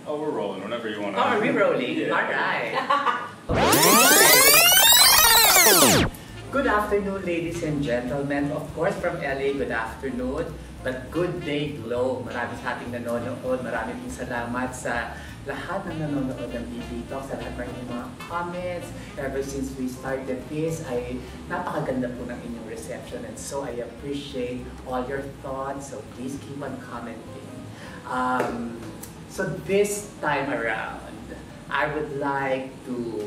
Oh, we're rolling. Whenever you want to. Oh, are we rolling? Yeah. All right. Good afternoon, ladies and gentlemen. Of course, from LA, good afternoon. But good day, Globe. Marami sa ating nanonood. Marami pong salamat sa lahat ng nanonood ng BB Talk, sa lahat ng inyong mga comments. Ever since we started this, ay napakaganda po ng inyong reception. And so I appreciate all your thoughts. So please keep on commenting. So this time around, I would like to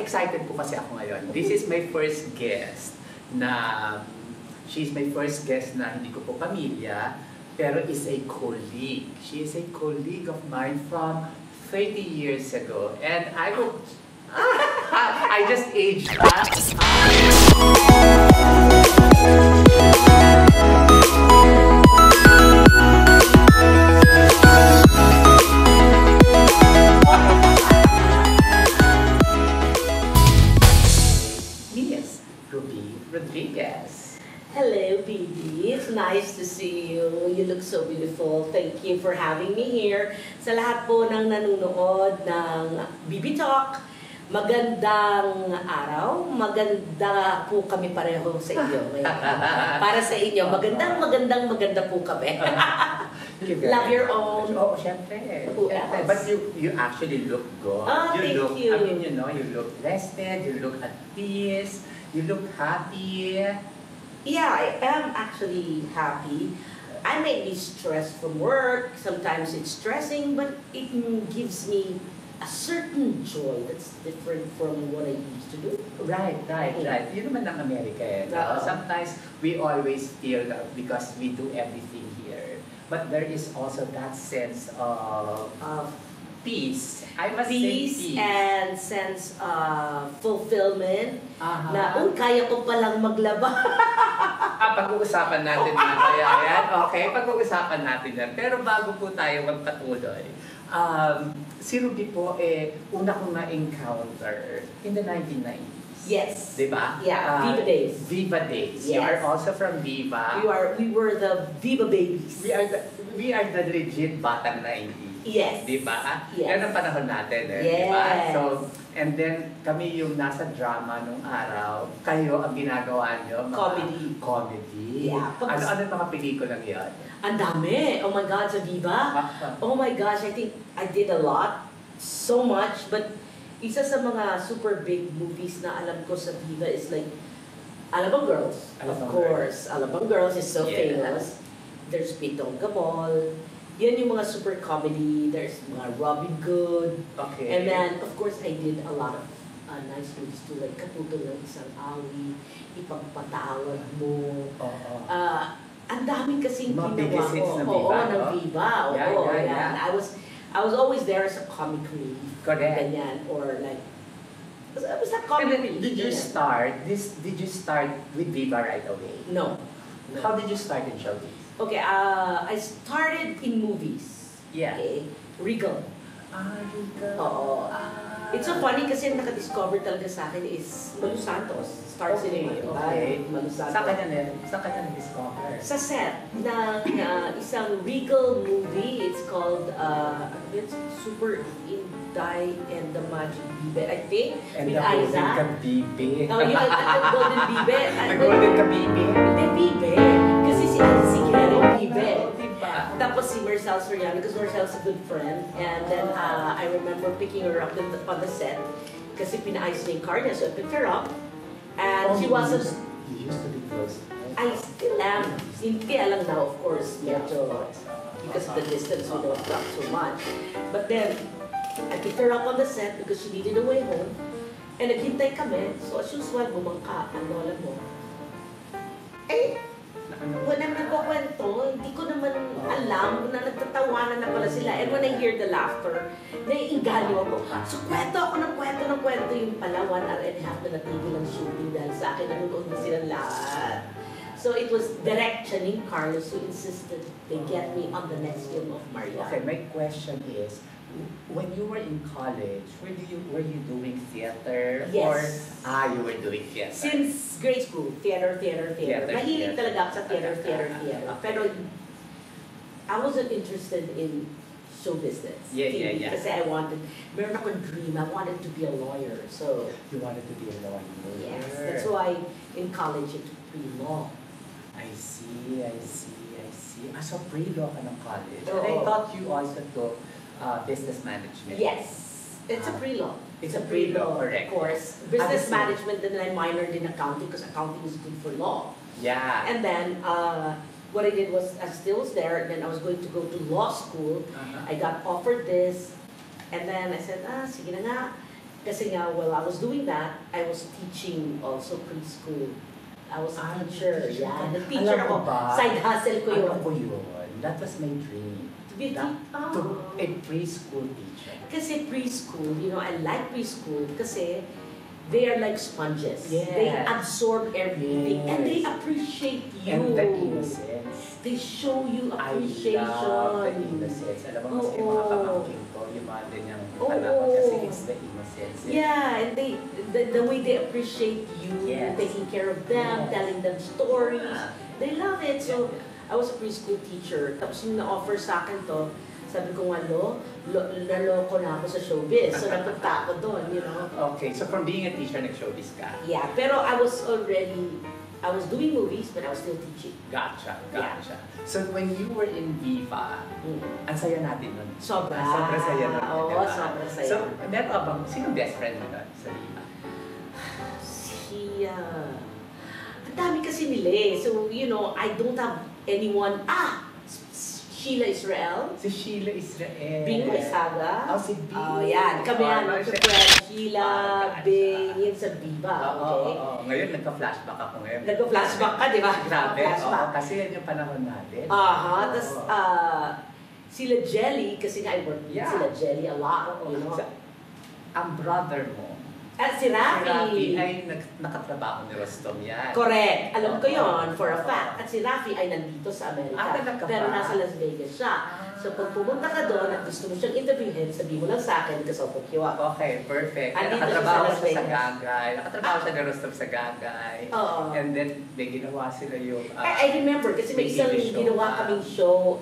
excited po kasi ako ngayon. This is my first guest na she's my first guest na hindi ko po pamilya, pero is a colleague. She is a colleague of mine from 30 years ago. And I would I just aged up. Rodriguez. Hello, BB. It's nice to see you. You look so beautiful. Thank you for having me here. Sa lahat po ng nanonood ng BB Talk, magandang araw. Maganda po kami pareho sa inyo. Para sa inyo, maganda po kami. Love your own. Oh, syempre. But you actually look good. Oh, thank you. I mean, you know, you look rested, you look at peace. You look happy. Yeah, I am actually happy. I may be stressed from work. Sometimes it's stressing, but it gives me a certain joy that's different from what I used to do. Right. Yun naman ang America eh. Sometimes we always feel that because we do everything here. But there is also that sense of peace. I must say peace. And sense of fulfillment. Na, kaya ko palang maglaba. Pag-uusapan natin na kaya yan. Okay, pag-uusapan natin yan. Pero bago po tayo magpatuloy, si Ruby po, una kong na-encounter in the 1990s. Yes. Diba? Yeah, Viva Days. Viva Days. Yes. You are also from Viva. We were the Viva babies. We are the legit batang 90s. Yes. Diba? Yes. Yan ang panahon natin eh. Yes. Diba? So, and then kami yung nasa drama nung araw. Kayo ang ginagawa nyo. Comedy. Yeah. Ano mga pelikulang yan? Ang dami. Oh my God, sa Viva? Oh my gosh, I think I did a lot. So much. But isa sa mga super big movies na alam ko sa Viva is like Alabang Girls. Of course. Alabang Girls is so famous. There's Pitong Gabol. Yan yung mga super comedy. There's mga Robin Good. Okay. And then, of course, I did a lot of nice movies too. Like Kaputol ng Isang Awi, Ipagpatawad Mo. Ang daming kasing ginawa ko. Oo, ng Viva. Yeah. I was always there as a comic relief. Correct. Ganyan. Or like, I was a comic relief. Did you start with Viva right away? No. How did you start in showbiz? Okay, I started in movies. Yeah. Okay. Regal. Regal. Oo. It's so funny kasi nakadiscover talaga sa akin is Malu Santos. Star Cinema. Okay. Malu Santos. Saan kanya na-discover? Sa set ng isang Regal movie. It's called it's Super Inday and the Magic Bibe, I think. And with the Golden Aiza. Kabibe. Oh, yung Golden Bibe. The Golden Kabibe. Hindi, Bibe. Kasi si Gary Bibe. Diba? Tapos si Marcel Soriano, because Marcel's a good friend. And then I remember picking her up on the set kasi pinaayos niya yung car niya. So I picked her up. And she wasn't... You used to be close. I still am. Kaya lang now, of course, medyo because of the distance, we don't talk so much. But then, I picked her up on the set because she needed a way home. And naghintay kami. So as usual, bumangka ang lola mo. Wala nagkukwento, hindi ko naman alam na nagtatawanan na pala sila. And when I hear the laughter, naiinganyo ako. So kwento ako ng kwento yung pala 1 hour and a half na natigil ang shooting dahil sa akin nanonood na silang lahat. So it was direct Channing Carlos who insisted they get me on the next film of Maria. Okay, my question is, when you were in college, were you doing theater? Yes. Or, you were doing theater? Since grade school, theater. Mahilig talaga ako sa theater. Pero I wasn't interested in show business. Yeah. Kasi meron akong dream, I wanted to be a lawyer. So, You wanted to be a lawyer. yes, that's why in college I took pre-law. I see. So pre-law ka ng college. Oo. And I thought you also took business management. Yes, it's a pre-law. It's a pre-law, correct. Of course. Business Obviously. management, then I minored in accounting because accounting is good for law. Yeah. And then what I did was, I still was there, and then I was going to go to law school. Uh-huh. I got offered this, and then I said, sige na nga. Kasi nga, while I was doing that, I was teaching also preschool. I was a teacher. teacher Yeah, ka. the teacher Alam mo ako. ba? Side hustle ko yun. Alam ko yun. That was my dream. To be a To a preschool teacher. Kasi preschool, I like preschool kasi they are like sponges. Yes. They absorb everything and they Yes. appreciate you. And the innocence. They show you I appreciation. love the innocence. Alam mo kasi yung mga Oo. pamangkin ko, yung mga ganyang Oo. anak kasi it's the innocence. Yeah, and the way they appreciate you, Yes. taking care of them, Yes. telling them stories. Yeah. They love it. So, I was a preschool teacher. Tapos yung na-offer sa akin to, sabi ko nga, naloko na ako sa showbiz. So, napunta ako doon, Okay, so from being a teacher, nag-showbiz ka. Yeah, pero I was doing movies, but I was still teaching. Gotcha. So when you were in Viva, ang saya natin nun. Sobra. Sobra saya nun. Oo, diba? sobra saya. So, meron ka bang, sino best friend mo nun sa Viva? Ang dami kasi nila eh. So, I don't have anyone. Sheila Israel. Si Sheila Israel. Bing Maisaga. Oh, si Bing. Oh, yan. Kami yan. Sheila, Bing, yan sa Viva. Okay? Ngayon, nagka-flashback ako ngayon. Nagka-flashback ka, di ba? Grabe. Flashback. Kasi yan yung panahon natin. Tapos, sila Jelly, kasi nga I work with Yeah. sila Jelly a lot. Ang brother mo, Si Rafi. ay nakatrabaho ni Rostom yan. Correct. Alam ko yon for a fact. At si Rafi ay nandito sa Amerika. Talaga ba? Pero nasa Las Vegas siya. So pag pumunta ka doon at gusto mo siyang interviewin, sabihin mo lang sa akin kasi ako kiwa. Okay, perfect. Andito Nakatrabaho siya sa Las siya sa Vegas. Gagay. Nakatrabaho siya ni Rostom sa Gagay. Oo. And then, may ginawa sila yung... I remember kasi may may isang TV show ginawa pa. kaming show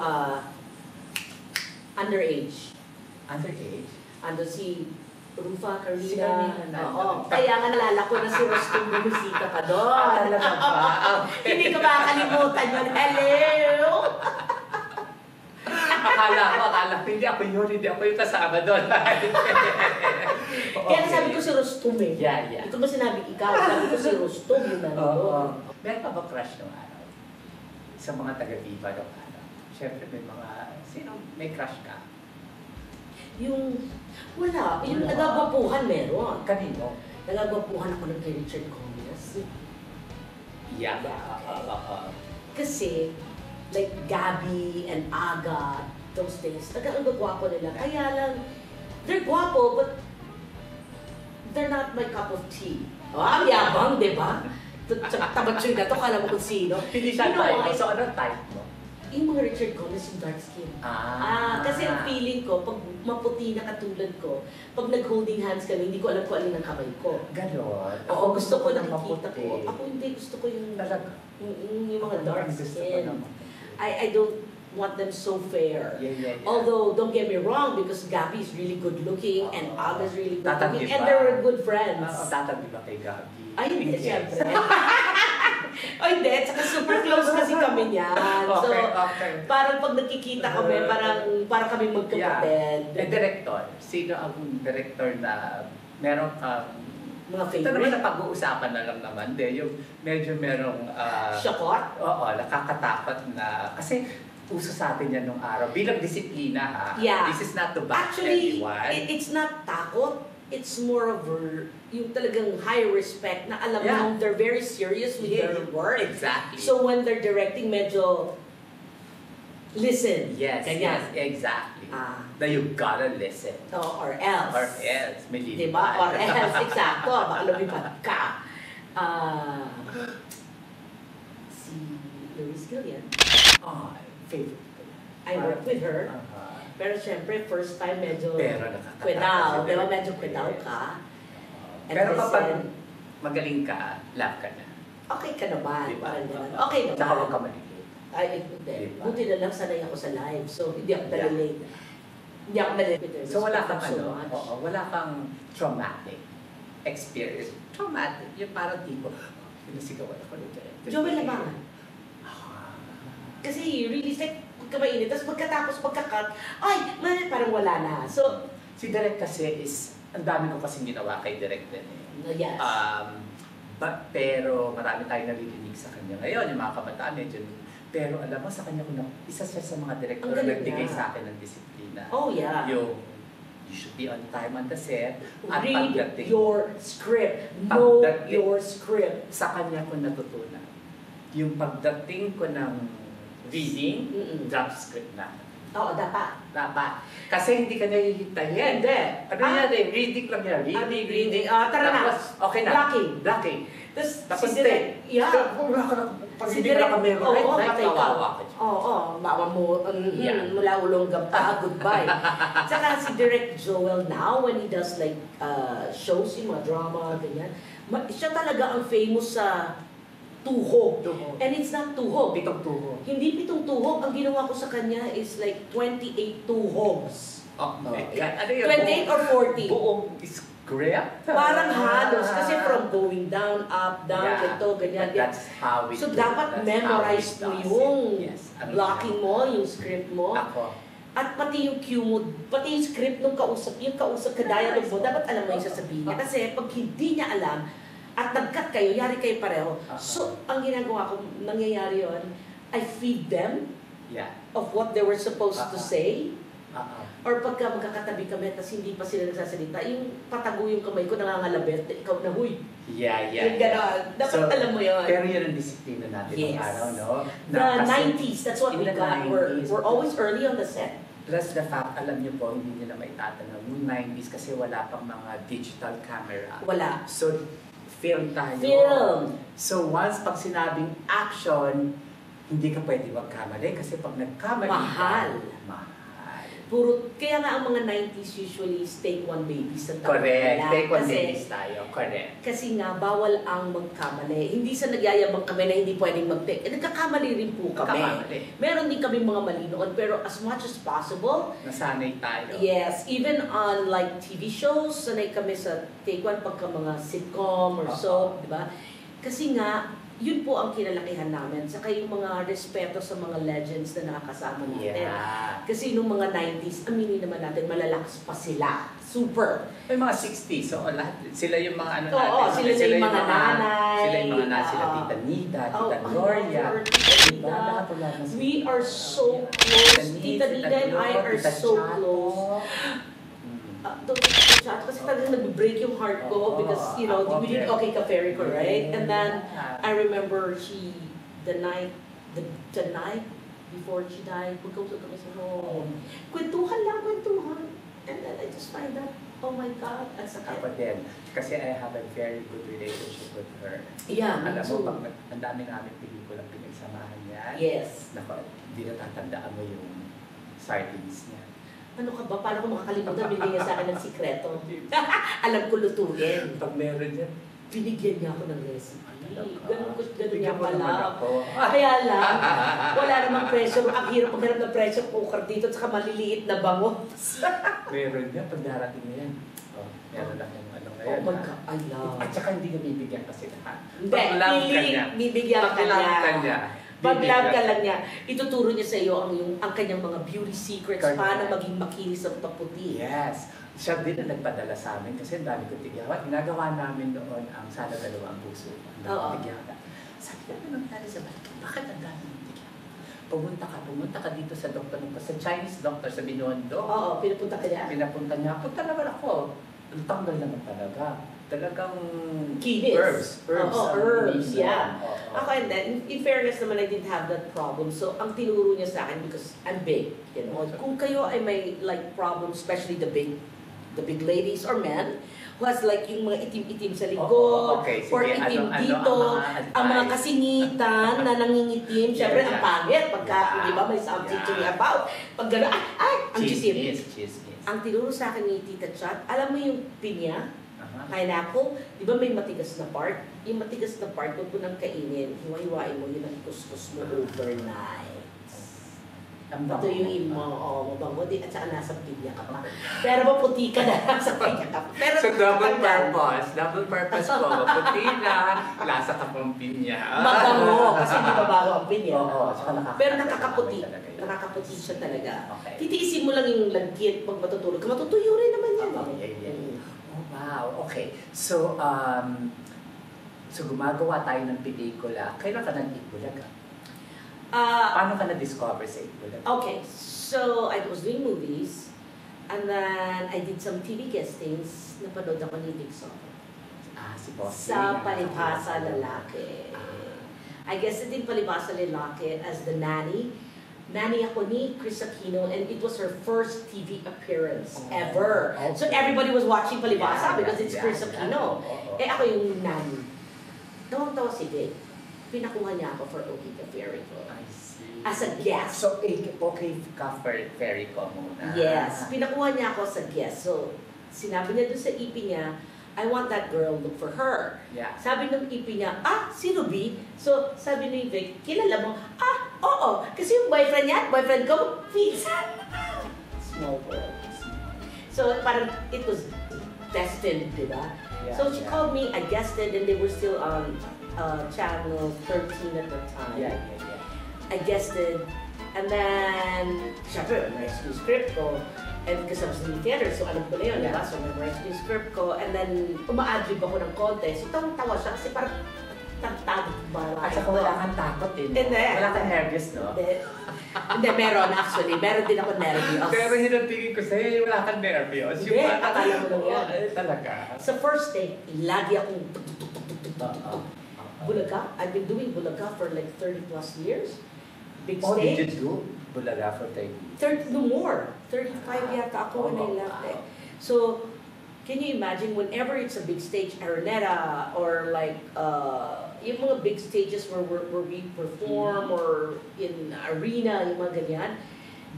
underage. Underage? Ando si Rufa, Si Carlina. Carlina Oo. nandun. Kaya nga nalala ko na si Rostom bumisita pa doon. Talaga ba? Hindi ko makakalimutan yun. Hello! Akala ko, hindi ako yung kasama doon. Kaya sabi ko si Rostom eh. Yeah. Ito ba sinabi ikaw? Sabi ko si Rostom yung nandun. Meron ka ba crush nung araw? Sa mga taga-Viva nung araw? Siyempre may crush ka? Wala. Yung Wala. nagagwapuhan meron. Kanino? Nagagwapuhan ako ng kay Richard Gomez. Yeah. Kasi, like Gabby and Aga, those days, ang gwapo nila. Kaya lang, they're gwapo, but they're not my cup of tea. Ang yabang, di ba? Tabatsoy na to, kala mo kung sino. Hindi siya type mo. I- So, anong type mo? Yung mga Richard Gomez, yung dark skin. Kasi ang feeling ko, pag maputi na katulad ko, pag nag-holding hands kami, hindi ko alam kung alin ang kamay ko. Ganon. Ako gusto ko ng nakikita maputi. ko. Ako hindi, gusto ko yung Talaga. yung mga Ako dark gusto ko skin. ng maputi. I don't want them so fair. Yeah. Although, don't get me wrong, because Gabby is really good looking and Aga's really good Tatanggi looking. And ba? they were good friends. Tatabi ba kay Gabi? Ay, hindi, Yes. syempre. Ay, hindi. Tsaka super close kasi kami niyan. So, Okay. parang pag nakikita kami, parang kami magkapatid. Director. Sino ang director na meron kang... Mga Ito naman favorite. na pag-uusapan na lang naman. Yung medyo merong... Shakot? Oo, nakakatakot na... Kasi uso sa atin yan nung araw. Bilang disiplina ha. Yeah. This is not to bash Actually, anyone. it's not takot. It's more of yung talagang high respect na alam Yeah. mo they're very serious with their work. Exactly. So when they're directing, medyo listen. yes, Ganyan. exactly. Ah. Na you gotta listen. Or else. Or else, may lilipad. Diba? Or else, exacto. Baka lumipad ka. Si Louise Gillian. Favorite ko. I worked with her. Uh-huh. Pero syempre, first time medyo Pero nakakatakot. kwetaw. Diba? Medyo kwetaw ka. And Pero kapag listen. magaling ka, love ka na. Okay ka naman. Diba? Parang ganun. Okay naman. Tsaka huwag ka maligid. Ay, hindi. Diba? Buti na lang sanay ako sa live. So, hindi ako nalilate. Hindi ako nalilate. So wala kang so much. wala kang traumatic experience. Traumatic, yung parang tipo, pinasigawan ako nito. Joel Labangan. Kasi really, like, pagka mainit, tapos pagkatapos, ay, parang wala na. So, si Direk kasi is, ang dami ko kasing ginawa kay Direk din eh. yes. Pero marami tayong naririnig sa kanya ngayon, yung mga kabataan medyo. Pero alam mo, sa kanya ko isa siya sa mga director na nagbigay sa akin ng disiplina. Oh, yeah. Yung, you should be on time on the set. At Read pagdating, your script. Know your script. Sa kanya ko natutunan. Yung pagdating ko ng reading, draft script na. Oo, dapat. Dapat. Kasi hindi ka nahihintayin. Hindi. Ano yan eh? Reading lang yan. Reading. Tara na. Okay na. Blocking. Tapos si Direk, yeah. Pag hindi ka memorize, kawawa ka. Oo, bawa mo, mula ulong gamba, goodbye. Tsaka si Direk Joel now, when he does like shows, yung mga drama, ganyan, siya talaga ang famous sa tuhog. And it's not tuhog. Pitong tuhog. Hindi pitong tuhog. Ang ginawa ko sa kanya is like 28 tuhogs. Oh, no. 28 or 40. Buong script? Parang halos. Kasi from going down, up, down, ito, ganyan. That's how we So dapat memorize mo yung blocking mo, yung script mo. Ako. At pati yung cue mo, pati yung script ng kausap, ka-dialogue mo, dapat alam mo yung sasabihin niya. Kasi pag hindi niya alam, at nag-cut kayo, yari kayo pareho. So, ang ginagawa ko, nangyayari yun, I feed them of what they were supposed to say. Or pagka magkakatabi kami, tapos hindi pa sila nagsasalita, yung patago yung kamay ko, nangangalabet, ikaw na, huy. Yung gano'n. Dapat so, alam mo yun. Pero yun ang disiplina natin ng araw, no? The 90s, that's what we got. We're always early on the set. Plus the fact, alam niyo po, hindi nila maitatanong, yung 90s kasi wala pang mga digital camera. Wala. So, film tayo. Film. So once pag sinabing action, hindi ka pwede magkamali kasi pag nagkamali mahal. Mahal. Kaya nga ang mga 90s usually take one babies sa taon. Correct. Take one babies tayo. Correct. Kasi nga, bawal ang magkamali. Hindi sa nagyayabang kami na hindi pwedeng mag-take. Nagkakamali rin po kami. Meron din kami mga mali noon, pero as much as possible, nasanay tayo. Yes. Even on like TV shows, sanay kami sa take one pagka mga sitcom or soap, di ba? Kasi nga, yun po ang kinalakihan namin. Saka yung mga respeto sa mga legends na nakakasama natin. Kasi nung mga 90s, aminin naman natin, malalakas pa sila. Super. May mga 60s, so lahat, sila yung mga ano natin. Oo, sila yung mga nanay. Sila yung mga nanay, sila Tita Nita, Tita Gloria. We are so close. Tita Nita and I are so close. Kasi talagang nag-break yung heart ko because, you know, we did Okay Ka Fairy ko, right? And then, I remember the night before she died, magkausap kami sa home. Kwentuhan. And then I just find out, oh my God, ang sakit. Ako din. Kasi I have a very good relationship with her. Yeah, me too. Alam mo, ang dami namin pelikulang pinagsamahan niya. Yes. Naku, hindi natatandaan mo yung sardines niya. Ano ka ba? Paano ko makakalimutan? Binigyan niya sa akin ng sikreto. Alam ko lutuin. Pag meron yan, binigyan niya ako ng recipe. Ganun niya pala. Kaya lang, wala namang pressure. Ang hirap maghanap ng pressure cooker dito at saka maliliit na bango. Meron niya. Pag darating niya yan, meron lang yung ano ngayon. Oh my God, I love. At saka hindi niya bibigyan kasi lahat. Hindi, bibigyan ka niya. Pag-love ka lang niya, ituturo niya sa iyo ang kanyang mga beauty secrets, paano maging makinis at paputi. Yes. Siya din na nagpadala sa amin kasi ang dami kong tigyawan. Ginagawa namin noon ang Sana Dalawang Puso. Ang dami tigyawan. Sabi ko, ano nangyari sa balikin? Bakit ang dami ng tigyawan? Pumunta ka dito sa doktor mo. Sa Chinese doctor sa Binondo. Oo, pinapunta ka niya? Pinapunta niya. Punta naman ako. Tanggal naman talaga. Talagang kinis. Herbs. Herbs, yeah. Ako, and then, in fairness naman, I didn't have that problem. So, ang tinuro niya sa akin, because I'm big, you know. Kung kayo ay may, like, problems, especially the big ladies or men, who has, like, yung mga itim-itim sa likod, or itim dito, ang mga kasingitan na nangingitim, syempre, ang pangit, pagka, di ba, may something to be about. Pag gano'n, ang chisim. Ang tinuro sa akin ni Tita Chat, alam mo yung pinya? Pineapple, di ba may matigas na part? Yung matigas na part, huwag mo nang kainin. Hiwa-hiwain mo, yun ang kuskus mo overnight. Patuyuin mo, mabango din, at saka nasa pinya ka pa. Pero maputi ka na lang sa pinya ka pa. Pero so double purpose ko. Maputi na, lasa ka pang pinya. Mabango, kasi di ba bago ang pinya? Oo, pero nakakaputi. Nakakaputi siya talaga. Okay. Titiisin mo lang yung lagkit pag matutulog ka. Matutuyo rin naman yan. Oh, wow, okay. So, gumagawa tayo ng pelikula. Kailan ka nag-Itbulaga? Paano ka na-discover sa Itbulaga? Okay, so I was doing movies, and then I did some TV guestings. Napanood ako ni Vic Soto. Si Boss. Sa Palibhasa Lalaki. I guested din Palibhasa Lalaki as the nanny. Nanny ako ni Chris Aquino, and it was her first TV appearance ever. Okay. So everybody was watching Palibhasa because it's Chris Aquino. Eh ako yung nanny. Tawang-tawa si Vic. Pinakuha niya ako for Okay Ka Fairy Ko. I see. As a guest. So, Okay Ka Fairy Ko muna. Yes. Pinakuha niya ako sa guest. So, sinabi niya doon sa EP niya, I want that girl, look for her. Yeah. Sabi ng EP niya, si Ruby. So, sabi ni Vic, kilala mo? Oo. Kasi yung boyfriend niya, boyfriend ko, pinsan. Small world. So, parang it was destined, di ba? Yeah, so, she called me, I guested, and they were still on channel 13 at the time. Yeah. I guested, and then, syempre, memorize yung script ko, and because I was in the theater, so alam ko na yun, diba? So, memorize yung script ko, and then, uma-adlib ako ng konti, so tawang-tawa siya, kasi parang tagtag ba? At saka wala kang takot eh, no? Wala kang nervous, no? Hindi, meron actually. Meron din ako nervous. Pero hinapigin ko sa'yo, wala kang nervous. Hindi, akala mo lang yan. Talaga. Sa first take, lagi akong Bulaga. I've been doing Bulaga for like 30 plus years. Big stage. Did you do Bulaga for 30? 30, no more. 35 yata ako when I left it. So, can you imagine whenever it's a big stage, Araneta, or like, yung mga big stages where we perform, or in arena, yung mga ganyan,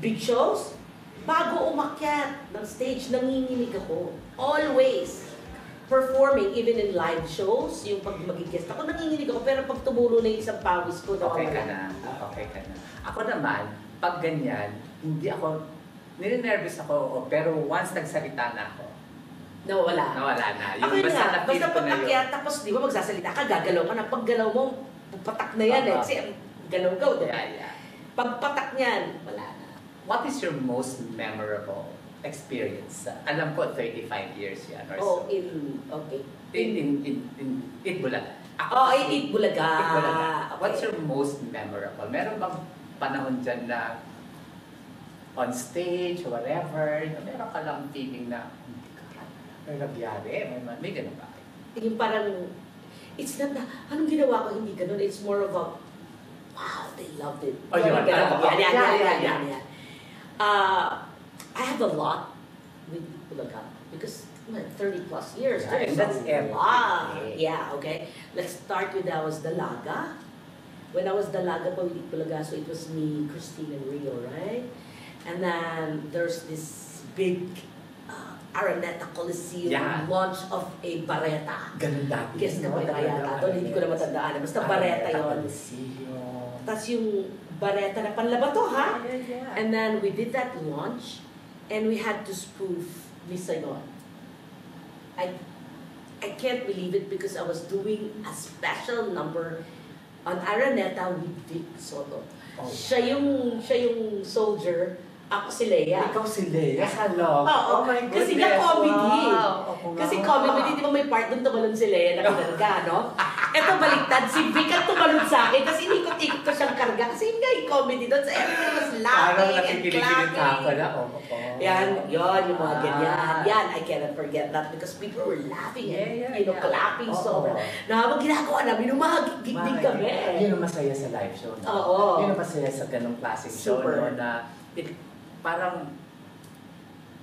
big shows, bago umakyat ng stage, nanginginig ako. Always. Performing, even in live shows, yung pag mag-guest ako, nanginginig ako, pero pag tumulo na yung isang pawis ko, okay ka na. Ako naman, pag ganyan, hindi ako, nire-nervous ako, pero once nagsalita na ako, nawala na. Yung ako basta pag akyat, tapos di ba magsasalita ka, gagalaw ka na. Pag galaw mo, patak na yan Kasi galaw-gaw, diba? Yeah. Pag patak niyan, wala na. What is your most memorable experience? Alam ko, 35 years yan or so. Okay. In Itbulaga. In Itbulaga. Okay. What's your most memorable? Meron bang panahon dyan na on stage or whatever, meron ka lang feeling na may nagyari, may ganun ba? Yung parang, it's not na, anong ginawa ko, hindi ganun. It's more of a, wow, they loved it. Yeah. I have a lot with Bulaga because 30 plus years. Yeah, and that's a lot. Yeah, okay. Let's start with I was Dalaga. When I was Dalaga pa with Bulaga, so it was me, Christine, and Rio, right? And then there's this big Araneta Coliseum launch of a Barreta. Ganun dati. Guess na may yata doon, hindi ko na matandaan. Basta Barreta yun. Tapos yung Barreta na panlabato, ha? Yeah. And then we did that launch, and we had to spoof Miss Saigon. I can't believe it because I was doing a special number on Araneta with Vic Soto. Siya yung soldier, ako si Leia. Ikaw si Leia? Hello. Oh my goodness. Kasi nga comedy. Wow. Kasi comedy, di ba may part doon tumalon si Leia na kinarga, no? Eto baliktad, si Vic ang tumalon sa akin kasi inikot-ikot ko siyang karga. Kasi yun nga yung comedy doon. So everyone was laughing and clapping. Yan, yun, yung mga ganyan. Yan, I cannot forget that because people were laughing and, clapping sobra. Na habang ginagawa namin, umahagigig din kami. Yun ang masaya sa live show, no? Oo. Yun ang masaya sa ganong klaseng show, no? Na parang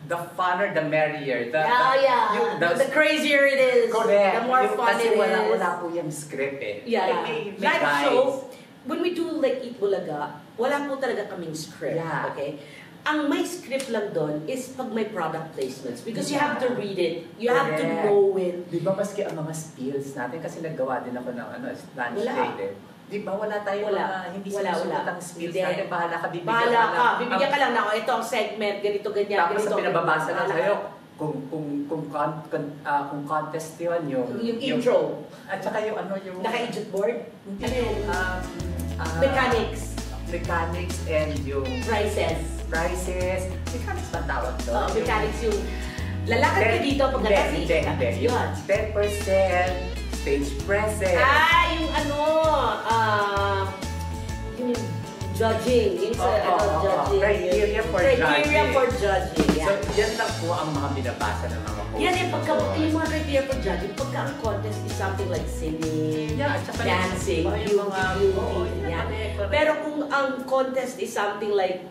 the funner, the merrier. The crazier it is, correct. the more fun it is. Kasi wala po yung script eh. Yeah. May live show, when we do like Itbulaga, wala po talaga kaming script. Yeah. Okay? ang may script lang doon is pag may product placements because you have to read it, you have to Correct. know it. Di ba maski ang mga spills natin, kasi naggawa din ako ng lunch Wala. day. Di ba wala tayong Wala. mga hindi Wala. sinusunod ang spills Hindi. natin. Bahala ka, bibigyan Bahala ka, lang. bibigyan ka lang na, oh, ito ang segment, ganito, ganyan, Tapos ganito. ang pinababasa lang bahala sa'yo, ka. kung contest yun, yung intro. At saka yung ano yung... Naka-idjit board? Hindi. Ano yun? Mechanics. Mechanics and yung... Prices. Mechanics ba tawag doon? Mechanics yung... Lalakad ka dito pag Hindi. Yun. 10% stage present. Yung ano, yung judging. Yung sa judging. Criteria for Criteria judging. for judging. So, Yeah. yan lang po ang mga binabasa ng mga hosts. Yan yung mga criteria for judging. Pagka ang contest is something like singing, Yeah, at saka dancing, yung mga... beauty, yan. Pero kung ang contest is something like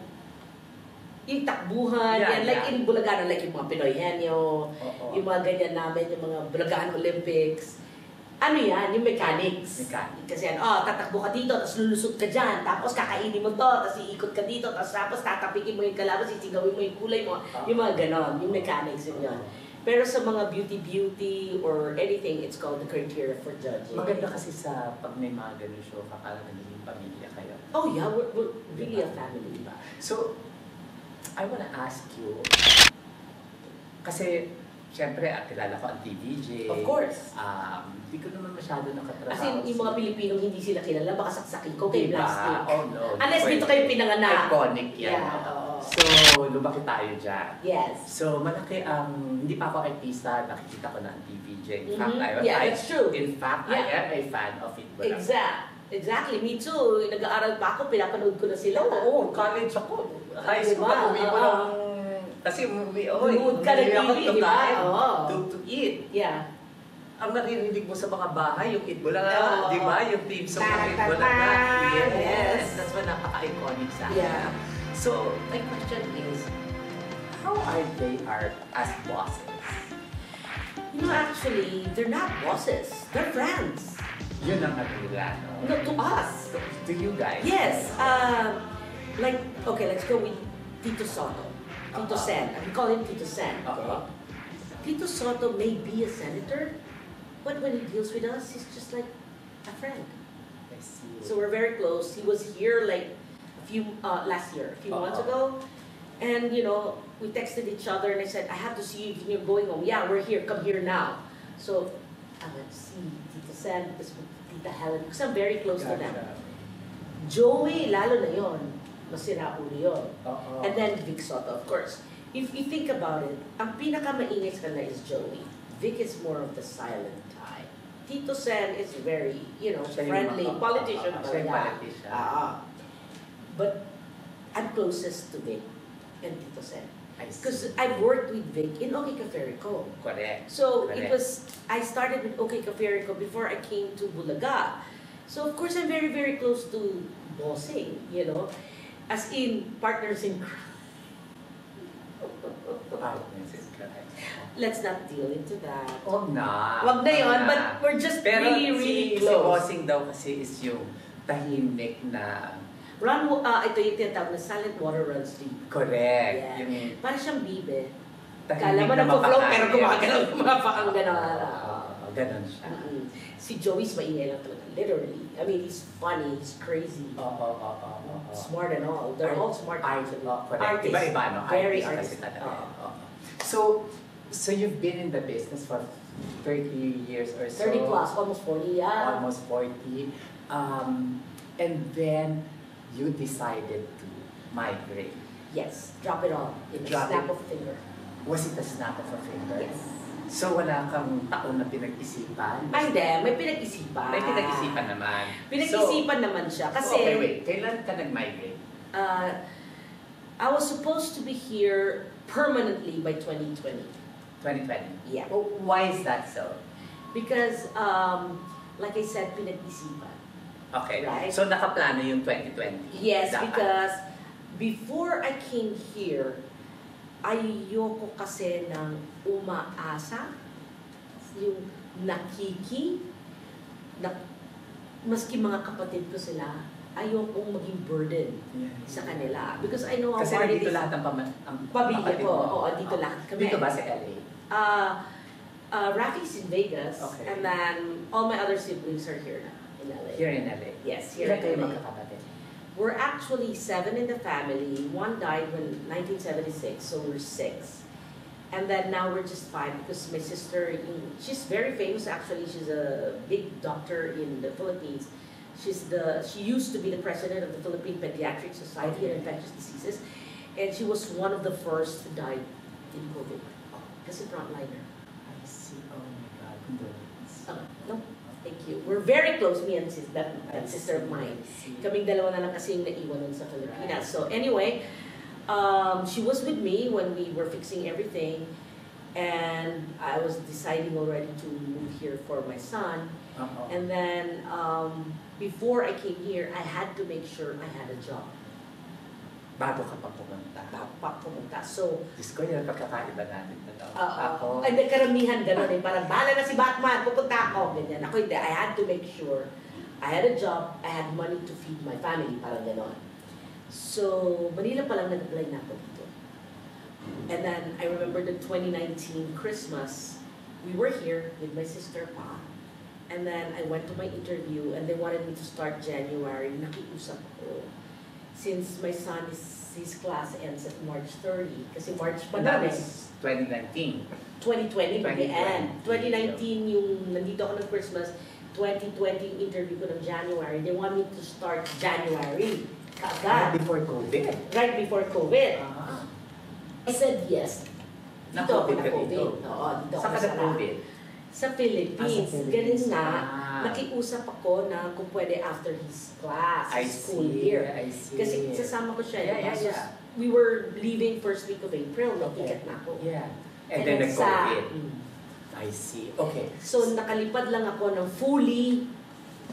yung takbuhan, yan, like in Bulagano, like yung mga Pinoy Henyo, yung mga ganyan namin, yung mga Bulagano Olympics. Ano yan? Yung mechanics. Kasi yan, tatakbo ka dito, tapos lulusot ka dyan, tapos kakainin mo to, tapos iikot ka dito, tapos tatapikin mo yung kalaban, sisigawin mo yung kulay mo, yung mga ganon, yung mechanics yun yun. Pero sa mga beauty or anything, it's called the criteria for judging. Maganda kasi sa pag may mga ganun show, kapag naging pamilya kayo. Oh yeah, we're really a family. Diba? So, I wanna ask you, kasi, siyempre, kilala ko ang TVJ. Of course. Hindi ko naman masyado nakatrabaho. As in, yung mga Pilipinong hindi sila kilala, baka saksakin ko kay Diba? plastic. Oh no. Unless dito kayo pinanganak. Iconic yan. Yeah, oo. So, lumaki tayo dyan. Yes. So, malaki ang, hindi pa ako artista, nakikita ko na ang TVJ. In fact, that's true. In fact, I am a fan of it. Exactly. Me too. Nag-aaral pa ako, pinapanood ko na sila. Oo, college ako. High school Diba? ako, uwi ko lang. Kasi Bumod ka ng TV, di ba? To eat. Yeah. Ang naririnig mo sa mga bahay, yung Eat Bulaga, Oo. di ba? Yung theme song ng Eat Bulaga. Yes. That's why napaka-iconic sa akin. Yeah. So, my question is, how are they as bosses? You know, actually, they're not bosses. They're friends. Yun ang nagula, no? No, to us. To you guys. Yes. Like, okay, let's go with Tito Soto. Tito Sen. We call him Tito Sen. Okay? Tito Soto may be a senator, but when he deals with us, he's just like a friend. I see. So we're very close. He was here like last year, a few months ago. And, you know, we texted each other and I said, I have to see you when you're going home. Yeah, we're here. Come here now. So I went to see Tito Sen, this with Tita Helen, because I'm very close to them. Joey, lalo na yon. Masira ulo yun. And then Vic Soto, of course. If you think about it, ang pinakamaingay sa kanila is Joey. Vic is more of the silent type. Tito Sen is very, you know, friendly, politician. But I'm closest to Vic and Tito Sen. Because I've worked with Vic in OK Caferico. Correct. So it was, I started with OK Caferico before I came to Bulaga. So of course I'm very, very close to bossing, you know. As in, partners in crime. Let's not deal into that. Wag na. Wag na yun, but we're just pero really, really si close. bossing daw kasi is yung tahimik na... Ito yung tinatawag na silent water runs deep. Correct. Yeah. Yung Para siyang bibe. tahimik Kala mo na nagpo-float pero mapakain. gumagalaw yung mga pakang gano'n. Ganon siya. Si Joey's maingay lang talaga. Literally. I mean, he's funny, he's crazy. Smart and all. They're all smart. Correct. Artists. Iba-iba, no? Very Artist kasi artistic. talaga. So you've been in the business for 30 years or so. 30 plus, almost 40, yeah. Almost 40. And then you decided to migrate. Yes, drop it all. In a Drop snap it. of a finger. Was it a snap of a finger? Yes. So wala kang taon na pinag-isipan? Ay, hindi. May pinag-isipan. May pinag-isipan naman. Pinag-isipan naman siya. Kasi, okay, wait. Kailan ka nag-migrate? I was supposed to be here permanently by 2020. 2020? Yeah. Oh, why is that so? Because, like I said, pinag-isipan. Okay. Right. So nakaplano yung 2020? Yes, dapat. because before I came here, ayoko kasi ng umaasa, yung nakiki, na, maski mga kapatid ko sila, ayokong maging burden sa kanila. Because I know how Kasi hard it dito is. lahat ng Pamilya kapatid ko. mo. Oo, dito lahat kami. Dito ba sa LA? Rafi's in Vegas. Okay. And then all my other siblings are here now in LA. Here in LA? Yes, here Ilan in kayo LA. magkakapatid? We're actually 7 in the family. One died in 1976, so we're 6. And then now we're just 5 because my sister, she's very famous actually. She's a big doctor in the Philippines. She used to be the president of the Philippine Pediatric Society and Infectious Diseases. And she was one of the first to die in COVID. Kasi frontliner. I see. Oh my God. Condolence. No, thank you. We're very close, me and that sister of mine. Kaming dalawa na lang kasi yung naiwan nun sa Pilipinas. So anyway, she was with me when we were fixing everything, and I was deciding already to move here for my son. And then before I came here, I had to make sure I had a job. Bago ka pa pumunta. So, Diyos ko, yun ang pagkakaiba natin. ako, ay, may karamihan gano'n eh. Parang, bahala na si Batman, pupunta ako. Ganyan. Ako hindi. I had to make sure I had a job, I had money to feed my family. Parang gano'n. So, Manila pa lang nag-apply na ako dito. And then, I remember the 2019 Christmas, we were here with my sister pa. And then, I went to my interview and they wanted me to start January. Nakiusap ko. Since my son his class ends at March 30, kasi March pa na eh. 2019. 2020 by the end. 2019. 2019 yung nandito ako ng Christmas, 2020 yung interview ko ng January. They want me to start January. Right Kaagad. before COVID. Right before COVID. Ah. I said yes. Dito ako Na-COVID ka na-COVID. dito? Oo, dito ako Saan ka sa na-COVID? Sa Philippines. Sa Philippines. Ganun na. Ah. Nakiusap ako na kung pwede after his class, I his school see. year. I see. Kasi sasama ko siya. Yeah. So, we were leaving first week of April. Nag-ticket na ako. Yeah. And then nag-COVID. I see. Okay. So, nakalipad lang ako ng fully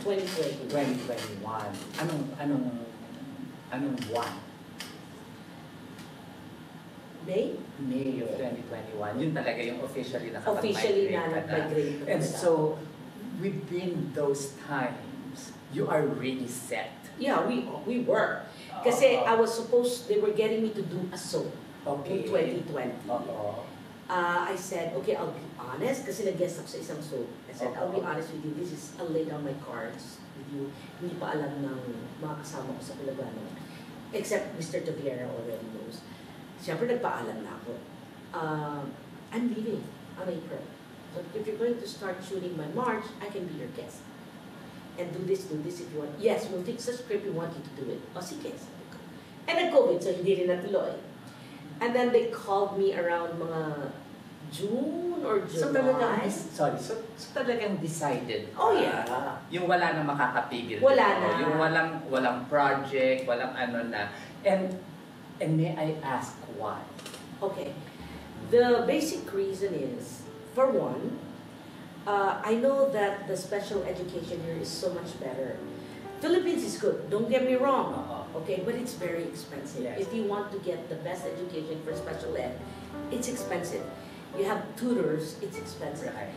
2020. 2021. Anong buwan? May? May of 2021. Yun talaga yung officially Officially na nakapag-migrate ka na. nag-migrate. And so, within those times, you are really set. Yeah, we were. Kasi I was supposed, they were getting me to do a soap Okay. in 2020. Oo. I said, okay, I'll be honest, kasi nag-guest ako sa isang soap. I said, I'll be honest with you, this is, I'll lay down my cards with you. Hindi pa alam ng mga kasama ko sa Pilagano. Except Mr. Taviera already knows. Siyempre, nagpaalam na ako. I'm leaving on April. So if you're going to start shooting by March, I can be your guest. And do this if you want. Yes, we'll fix the script, we want you to do it. O sige, sabi ko. And nag-COVID, so hindi rin natuloy. And then they called me around mga June or July. So talagang decided. Oh, yeah. Yung wala na makakapigil. Wala na. Yung walang project, walang ano na. And may I ask why? Okay. The basic reason is, for one, I know that the special education here is so much better. Philippines is good, don't get me wrong. Okay, but it's very expensive. Yes. If you want to get the best education for special ed, it's expensive. You have tutors, it's expensive. Right.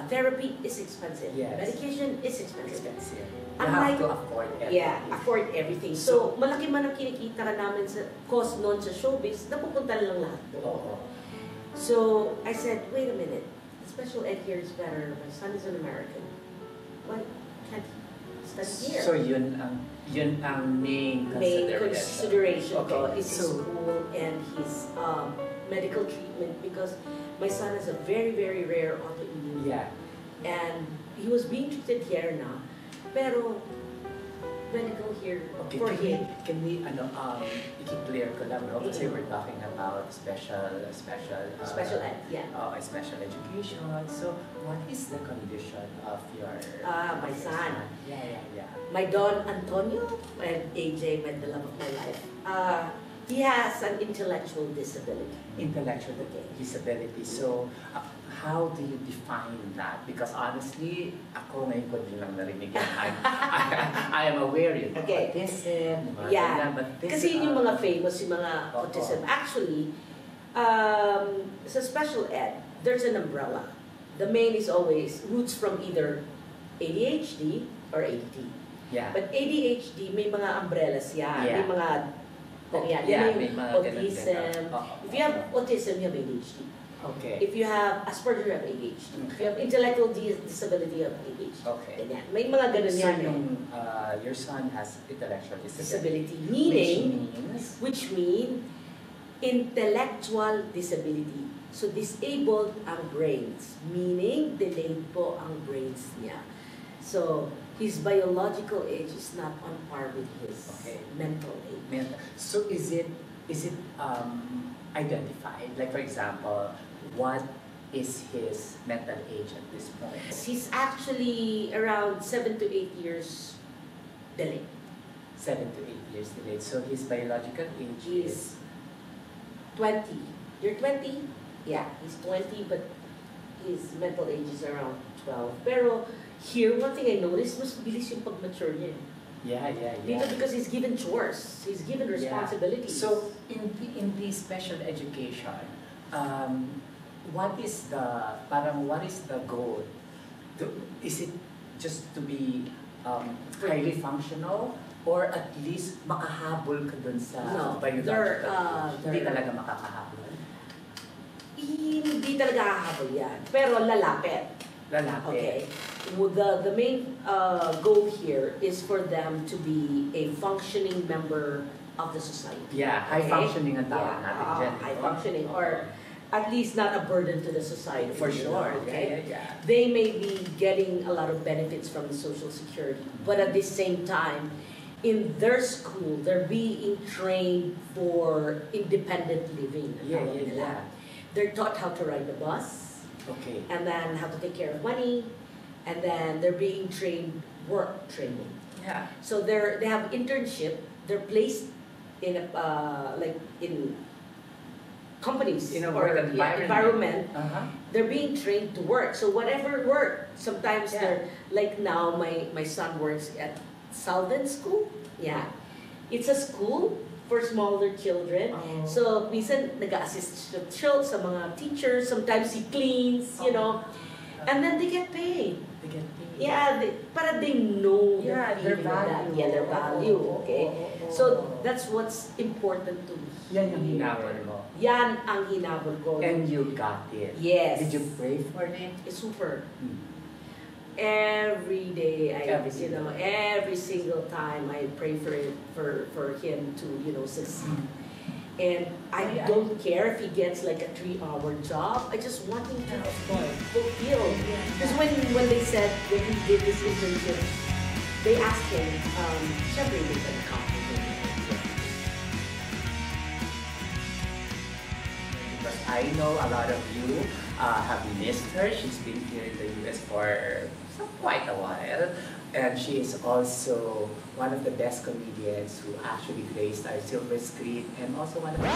Therapy is expensive. Yes. Medication is expensive. Expensive. You Unlike- have to afford everything. Yeah, afford everything. So, malaki man ang kinikita ka namin sa cost noon sa showbiz, napupunta na lang lahat doon. Oo. So, I said, wait a minute, the special ed here is better. My son is an American. Why can't he study here? So yun ang main consideration ko Okay, is his so- school and his medical treatment because my son has a very, very rare autoimmune. Yeah. And he was being treated here na, pero medical here Okay, for him. can we i-clear ko lang, no? Kasi we're talking about special Special ed, yeah. special education. So, what is the condition of your My son. Yeah. My Don Antonio and AJ, the love of my life. He has an intellectual disability. Intellectual disability. So, how do you define that? Because honestly, ako ngayon ko din lang narinig yan. I am aware yun. Okay. Autism, mga Yeah. ganyan, but this, Kasi yun yung mga famous, yung mga Oo. autism. Actually, sa special ed, there's an umbrella. The main is always roots from either ADHD or ADD. Yeah. But ADHD, may mga umbrellas yan. Yeah. May mga, yan, Yeah, yung may mga autism. ganun. If you have autism, you have ADHD. Okay. If you have Asperger, you have ADHD. If you have intellectual disability, you have ADHD. Okay. Ganyan. May mga ganun So yan. yung, your son has intellectual disability. Disability. Meaning, which means, which mean intellectual disability. So disabled ang brains, meaning delayed po ang brains niya. So his biological age is not on par with his mental age. so is it identified? Like for example, what is his mental age at this point? He's actually around 7 to 8 years delayed. 7 to 8 years delayed. So his biological age is 20. You're 20? Yeah, he's 20, but his mental age is around 12. Pero here, one thing I noticed, mas bilis yung pag-mature niya. Yeah. Dito because he's given chores, he's given responsibilities. So in the special education, what is the goal? Is it just to be highly functional, or at least makahabol ka dun sa biological age? Hindi talaga makakahabol. Hindi talaga hahabol yan, pero lalapit. Okay. Well, the main goal here is for them to be a functioning member of the society. Yeah, high functioning ang tawag natin dyan. High functioning, or at least not a burden to the society. For sure. Okay? Yeah. They may be getting a lot of benefits from the Social Security, but at the same time, in their school, they're being trained for independent living. Yeah. They're taught how to ride the bus. Okay. And then how to take care of money, and then they're being trained, work training. Yeah. So they have internship. They're placed in like in companies In a or work environment. They're being trained to work. So whatever work, sometimes they're like now. My son works at Salden School. Yeah, it's a school for smaller children. Oh. So, minsan nag-assist siya sa mga teachers. Sometimes he cleans, you know. And then they get paid. Yeah, para they know their value. Their value, okay? So, that's what's important to me. Yan yung hinabol mo. Yan ang hinabol ko. And you got it. Yes. Did you pray for it? It's super. Every day, every single time I pray for him to, succeed. And I don't care if he gets like a 3-hour job. I just want him to fulfill. Because when they said when he did this internship, they asked him, syempre they can compliment him. Because I know a lot of you have missed her. She's been here in the US for quite a while. And she is also one of the best comedians who actually graced our silver screen, and also one of the